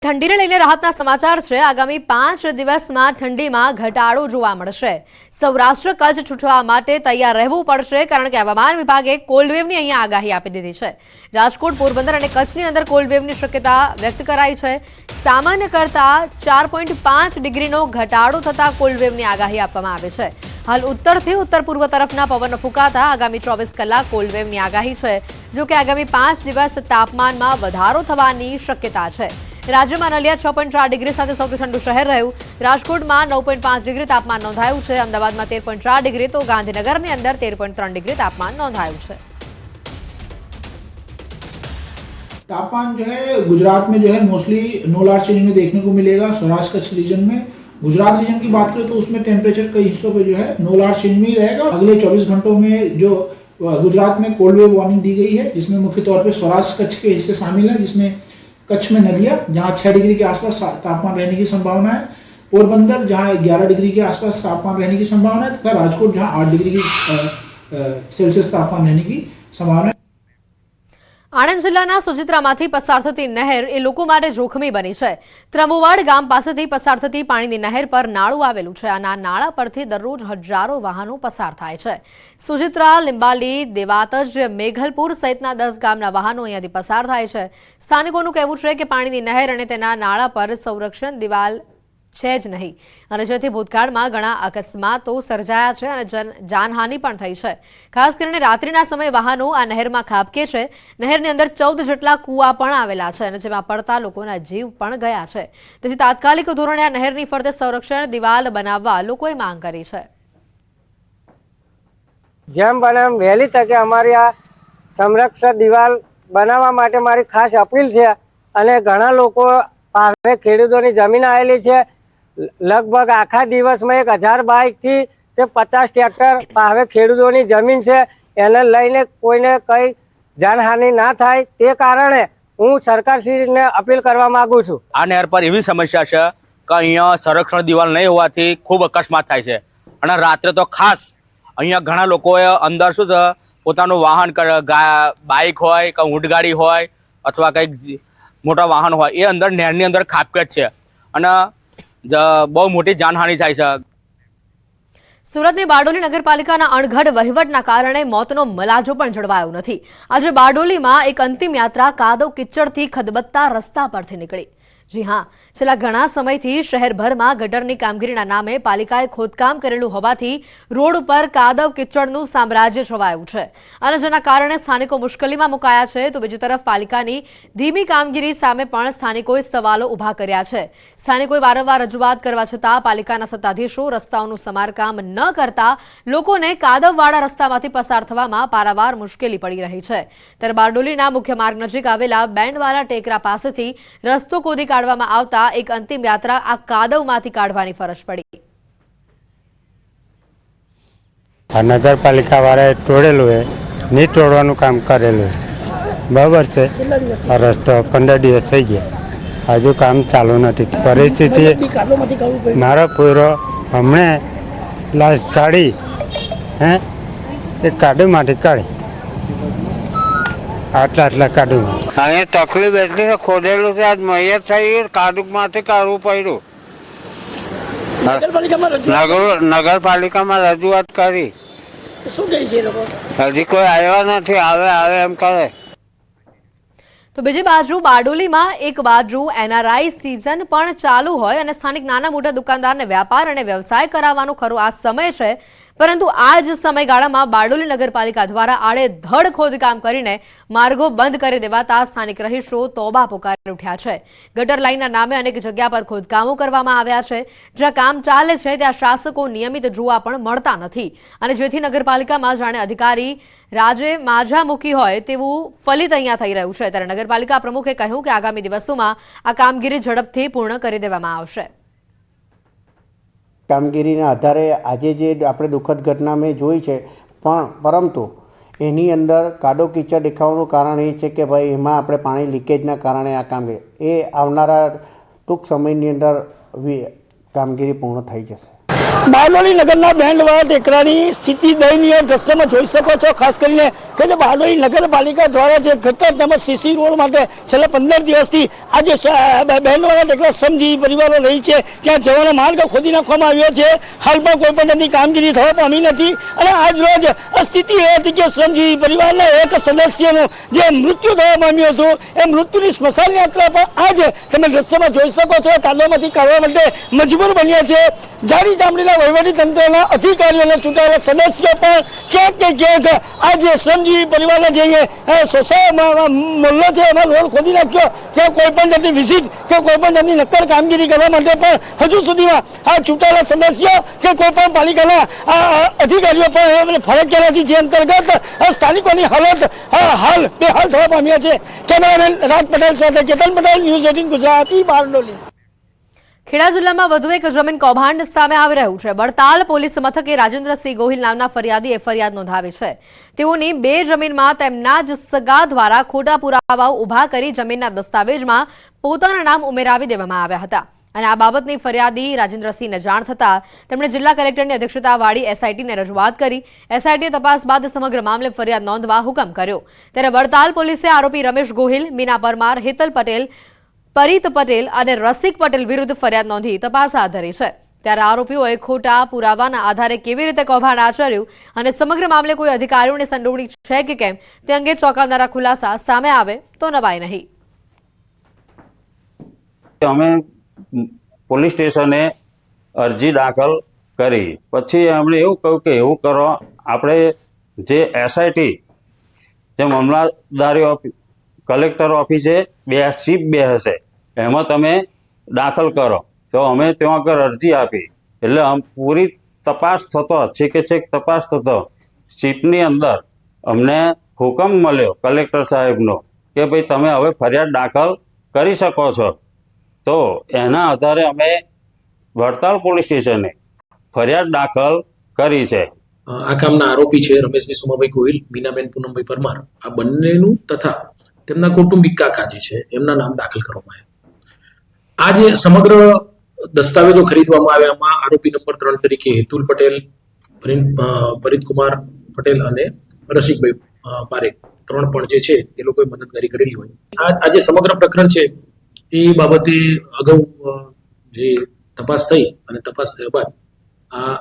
ઠંડીને લઈને રાહતના સમાચાર છે। આગામી 5 દિવસમાં ઠંડીમાં ઘટાડો જોવા મળશે। સૌરાષ્ટ્ર કચ્છ છૂટવા માટે તૈયાર રહેવું પડશે, કારણ કે હવામાન વિભાગે કોલ્ડ વેવની અહીંયા આગાહી આપી દીધી છે। રાજકોટ, પોરબંદર અને કચ્છની અંદર કોલ્ડ વેવની શક્યતા વ્યક્ત કરાઈ છે। સામાન્ય કરતા 4.5 ડિગ્રીનો ઘટાડો થતા કોલ્ડ વેવની આગાહી આપવામાં આવી છે। હાલ ઉત્તરથી ઉત્તર પૂર્વ તરફના પવનો ફૂંકાતા આગામી 24 કલાક કોલ્ડ વેવની આગાહી છે। જો કે આગામી 5 દિવસ તાપમાનમાં વધારો થવાની શક્યતા છે। રાજ્યમાં નલિયા 6.4 ડિગ્રી સાથે સૌથી ઠંડુ શહેર રહ્યું। રાજકોટમાં 9.5 ડિગ્રી તાપમાન નોંધાયું છે। અમદાવાદમાં 13.4 ડિગ્રી તો ગાંધીનગરની અંદર 13.3 ડિग्री तापमान नोंधाયું છે। तापमान जो है गुजरात में जो है मोस्टली नो लार्ज चेंज में देखने को मिलेगा। सौराष्ट्र कच्छ रीजन में, गुजरात रीजन की बात करें तो उसमें टेम्परेचर कई हिस्सों पे जो है नो लार्ज चेंज में ही रहेगा। अगले 24 घंटों में जो गुजरात में कोल्ड वेव वार्निंग दी गई है, जिसमें मुख्य तौर पे सौराष्ट्र कच्छ के हिस्से शामिल हैं, जिसमें कच्छ में नलिया जहां 6 डिग्री के आसपास तापमान रहने की संभावना है, पोरबंदर जहां 11 डिग्री के आसपास तापमान रहने की संभावना है, तथा राजकोट जहां 8 डिग्री सेल्सियस तापमान रहने की संभावना है। આણંદ જિલ્લાના સુજિત્રામાંથી પસાર થતી નહેર એ લોકો માટે જોખમી બની છે। ત્રમુવાડ ગામ પાસેથી પસાર થતી પાણીની નહેર પર નાળું આવેલું છે। આ નાળા પરથી દરરોજ હજારો વાહનો પસાર થાય છે। સુજિત્રા, લીંબાલી, દેવાતજ, મેઘલપુર સહિતના 10 ગામના વાહનો અહીંયાથી પસાર થાય છે। સ્થાનિકોનું કહેવું છે કે પાણીની નહેર અને તેના નાળા પર સંરક્ષણ દિવાલ છે જ નહીં, અને જેથી ભૂતકાળમાં ઘણા અકસ્માતો સર્જાયા છે અને જાનહાનિ પણ થઈ છે। ખાસ કરીને રાત્રિના સમયે વાહનો આ નહેરમાં ખાબકે છે। નહેરની અંદર 14 જેટલા કૂવા પણ આવેલા છે અને જેમાં પડતા લોકોના જીવ પણ ગયા છે। તેથી તાત્કાલિક ધોરણે આ નહેરની ફરતે સંરક્ષણ દિવાલ બનાવવા લોકોએ માંગ કરી છે। જેમ બને એમ વહેલી તકે અમારી આ સંરક્ષણ દિવાલ બનાવવા માટે મારી ખાસ અપીલ છે। અને ઘણા લોકો પાસે ખેડૂતોની જમીન આવેલી છે। લગભગ આખા દિવસમાં 1000 બાઇક થી 50 ટ્રેક્ટર પાસે ખેડૂતોની જમીન છે। એને લઈને કોઈને કઈ જાનહાનિ ના થાય તે કારણે હું સરકારશ્રીને અપીલ કરવા માંગુ છું। આ નહેર પર એવી સમસ્યા છે કે અહીંયા સંરક્ષણ દિવાલ નહીં હોવાથી ખૂબ અકસ્માત થાય છે। અને રાત્રે તો ખાસ અહીંયા ઘણા લોકોએ અંદર શું છે, પોતાનું વાહન બાઇક હોય કે ઊંટગાડી હોય અથવા કંઈક મોટા વાહન હોય, એ અંદર નહેરની અંદર ખાબકે છે અને બહુ મોટી જાનહાનિ થાય છે। સુરતની બારડોલી નગરપાલિકાના અણઘડ વહીવટના કારણે મોતનો મલાજો પણ જળવાયો નથી। આજે બારડોલીમાં એક અંતિમ યાત્રા કાદવ કિચડથી ખદબદતા રસ્તા પરથી નીકળી। જી હા, છેલ્લા ઘણા સમયથી શહેરભરમાં ગટરની કામગીરીના નામે પાલિકાએ ખોદકામ કરેલું હોવાથી રોડ ઉપર કાદવ કિચડનું સામ્રાજ્ય છવાયું છે અને જેના કારણે સ્થાનિકો મુશ્કેલીમાં મુકાયા છે। તો બીજી તરફ પાલિકાની ધીમી કામગીરી સામે પણ સ્થાનિકોએ સવાલો ઉભા કર્યા છે। સ્થાનિકોએ વારંવાર રજૂઆત કરવા છતાં પાલિકાના સત્તાધીશો રસ્તાઓનું સમારકામ ન કરતા લોકોને કાદવવાળા રસ્તામાંથી પસાર થવામાં પારાવાર મુશ્કેલી પડી રહી છે। ત્યારે બારડોલીના મુખ્ય માર્ગ નજીક આવેલા બેન્ડવાલા ટેકરા પાસેથી રસ્તો ખોદી કાઢવામાં આવતા એક અંતિમ યાત્રા આ કાદવમાંથી કાઢવાની ફરજ પડી। આ નગરપાલિકા વાળાએ તોડેલું છે, નહીં તોડવાનું કામ કરેલું બરાબર છે। આ રસ્તો 15 દિવસ થઈ ગયા, હજુ કામ ચાલુ નથી। પરિસ્થિતિ મારો પૂરો હમણે લાશ કાઢી એ કાદવમાંથી કાઢી આટલા કાદવમાં અહીંયા તકલીફ એટલી છે, ખોદેલું છે, આજ મૈયત થઈ કાદવમાંથી કાઢવું પડ્યું। નગરપાલિકામાં રજૂઆત કરી, હજી કોઈ આવ્યા નથી, આવે એમ કરે। તો બીજી બાજુ બારડોલીમાં એક બાજુ એનઆરઆઈ સિઝન પણ ચાલુ હોય અને સ્થાનિક નાના મોટા દુકાનદારને વ્યાપાર અને વ્યવસાય કરાવવાનો ખરો આ સમય છે, પરંતુ આ જ સમયગાળામાં બારડોલી નગરપાલિકા દ્વારા આડેધડ ખોદકામ કરીને માર્ગો બંધ કરી દેવાતા સ્થાનિક રહીશો તોબા પુકારી ઉઠ્યા છે। ગટર લાઇનના નામે અનેક જગ્યા પર ખોદકામો કરવામાં આવ્યા છે। જ્યાં કામ ચાલે છે ત્યાં શાસકો નિયમિત જોવા પણ મળતા નથી અને જેથી નગરપાલિકામાં જાણે અધિકારી રાજે માજા મૂકી હોય તેવું ફલિત અહીંયા થઈ રહ્યું છે। ત્યારે નગરપાલિકા પ્રમુખે કહ્યું કે આગામી દિવસોમાં આ કામગીરી ઝડપથી પૂર્ણ કરી દેવામાં આવશે। કામગીરીના આધારે આજે જે આપણે દુઃખદ ઘટના મેં જોઈ છે, પરંતુ એની અંદર કાદવ કીચડ દેખાવાનું કારણ એ છે કે ભાઈ એમાં આપણે પાણી લીકેજના કારણે આ કામગીરી એ આવનારા ટૂંક સમયની અંદર કામગીરી પૂર્ણ થઈ જશે। બારડોલી નગરના બેન્ડવાળા ટેકરાની સ્થિતિ દયનીય દ્રશ્યમાં જોઈ શકો છો. ખાસ કરીને કે જે બારડોલી નગરપાલિકા દ્વારા જે ગટર તેમજ સીસી રોડ માટે છેલ્લા 15 દિવસથી આ જે બેન્ડવાળા ટેકરા સમજી પરિવારો રહી છે ત્યાં જવાનો માર્ગ ખોદી નાખવામાં આવ્યો છે. હાલમાં કોઈ પણ જાતની કામગીરી થવા પામી નથી અને આજ રોજ સ્થિતિ એ હતી કે સમજી પરિવારના એક સદસ્યનું જે મૃત્યુ થવા પામ્યું હતું એ મૃત્યુની સ્મશાન યાત્રા પણ આજ તમે દ્રશ્યમાં જોઈ શકો છો કાદવમાંથી કાઢવા માટે મજબૂર બન્યા છે. જાડી ચામડીના વહીવટી તંત્રના અધિકારીઓને ચૂંટાયેલા સદસ્યો પણ ક્યાંક ને ક્યાંક આજે સમજી પરિવારના જે મોહલ્લો છે એમાં રોડ ખોદી નાખ્યો ત્યાં કોઈ પણ જાતની વિઝિટ કે કોઈ પણ જાતની નક્કર કામગીરી કરવા માટે પણ હજુ સુધીમાં આ ચૂંટાયેલા સદસ્યો કે કોઈ પણ પાલિકાના અધિકારીઓ પણ ફરજિયાત નથી. જે અંતર્ગત સ્થાનિકોની હાલત હાલ બેહાલ થવા પામ્યા છે. કેમેરામેન રાજ પટેલ સાથે કેતન પટેલ, ન્યૂઝ 18 ગુજરાતી, બારડોલી. ખેડા જિલ્લામાં વધુ એક જમીન કૌભાંડ સામે આવી રહ્યું છે. વડતાલ પોલીસ મથકે રાજેન્દ્રસિંહ ગોહિલ નામના ફરિયાદીએ ફરિયાદ નોંધાવી છે. તેઓની 2 જમીનમાં તેમના જ સગા દ્વારા ખોટા પુરાવાઓ ઉભા કરી જમીનના દસ્તાવેજમાં પોતાના નામ ઉમેરાવી દેવામાં આવ્યા હતા અને આ બાબતની ફરિયાદી રાજેન્દ્રસિંહને જાણ થતાં તેમણે જિલ્લા કલેક્ટરની અધ્યક્ષતાવાળી એસઆઈટીને રજૂઆત કરી. એસઆઈટીએ તપાસ બાદ સમગ્ર મામલે ફરિયાદ નોંધવા હુકમ કર્યો. ત્યારે વડતાલ પોલીસે આરોપી રમેશ ગોહિલ, મીના પરમાર, હેતલ પટેલ, પરિત પટેલ અને રસિક પટેલ વિરુદ્ધ ફરિયાદ નોંધી તપાસ હાથ ધરી છે. ત્યારે આરોપીઓએ ખોટા પુરાવાના આધારે કેવી રીતે કૌભાંડ આચર્યું અને સમગ્ર મામલે કોઈ અધિકારીઓની સંડોવણી છે કે કેમ તે અંગે ચોંકાવનારા ખુલાસા સામે આવે તો નવાય નહીં. અમે પોલીસ સ્ટેશને અરજી દાખલ કરી પછી એમણે એવું કહ્યું કે એવું કરો, આપણે જે એસઆઈટી જે મામલતદારી કલેક્ટર ઓફિસે 2 શિપ 2 હશે એમાં તમે દાખલ કરો. તો અમે ત્યાં આગળ અરજી આપી એટલે પૂરી તપાસ થતો છેક તપાસ થતો શિપની અંદર અમને હુકમ મળ્યો કલેક્ટર સાહેબનો કે ભાઈ તમે હવે ફરિયાદ દાખલ કરી શકો છો. તો એના આધારે અમે વડતાલ પોલીસ સ્ટેશને ફરિયાદ દાખલ કરી છે. આ કામના આરોપી છે રમેશભાઈ સોમાભાઈ ગોહિલ, મીનાબેન પૂનમભાઈ પરમાર. આ બંનેનું તથા તેમના કૌટુંબિક કાકા જે છે એમના નામ દાખલ કરવામાં આવ્યા. આ જે સમગ્ર દસ્તાવેજો ખરીદવામાં આવ્યામાં આરોપી નંબર 3 તરીકે હેતુલ પટેલ, પરિતકુમાર પટેલ અને રસિકભાઈ પારેખ 3 પણ જે છે તે લોકોએ મદદગારી કરેલી હોય. આ જે સમગ્ર પ્રકરણ છે એ બાબતે અગાઉ જે તપાસ થઈ અને તપાસ થયા બાદ આ